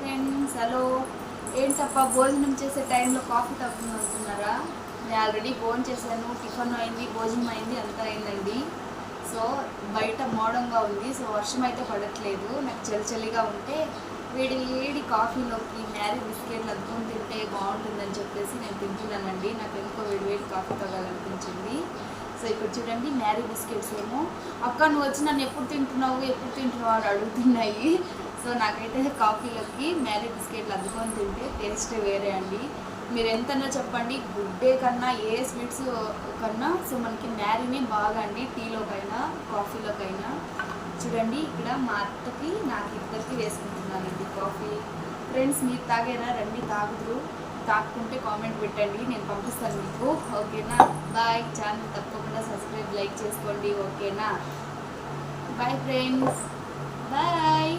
Friends, hello. ఏంటప్ప భోజనం చేసే టైంలో కాఫీ తాగుతుంది అనుకున్నారా? నేను ఆల్రెడీ భోజనం చేశాను, టిఫిన్ అయింది, భోజనం అయింది, అంతా అయిందండి. సో బయట మోడంగా ఉంది, సో వర్షం అయితే పడట్లేదు. నాకు చలిగా ఉంటే వేడి వేడి కాఫీలోకి మ్యారీ బిస్కెట్లు అద్దుకొని తింటే బాగుంటుందని చెప్పేసి నేను తింటున్నానండి. నాకు ఎందుకో వేడి వేడి కాఫీ తాగాలనిపించింది. సో ఇక్కడ చూడండి, మ్యారీ బిస్కెట్స్ ఏమో అక్క నువ్వు వచ్చి నన్ను ఎప్పుడు తింటున్నావు అని అడుగుతున్నాయి. సో నాకైతే కాఫీలోకి మ్యారీ బిస్కెట్లు అద్దుకొని తింటే టేస్ట్ వేరే అండి. మీరు ఎంతన్నా చెప్పండి, గుడ్ డే కన్నా ఏ స్వీట్స్ కన్నా సో మనకి మ్యారీనే బాగా అండి, టీలోకైనా కాఫీలోకైనా. చూడండి ఇక్కడ మా అత్తకి నాకు ఇద్దరికి వేసుకుంటున్నానండి కాఫీ. ఫ్రెండ్స్, మీరు తాగేనా? రండి తాగుదురు. తాకుంటే కామెంట్ పెట్టండి, నేను పంపిస్తాను మీకు. ఓకేనా? బాయ్. ఛానల్ తప్పకుండా సబ్స్క్రైబ్, లైక్ చేసుకోండి. ఓకేనా? Bye friends, bye.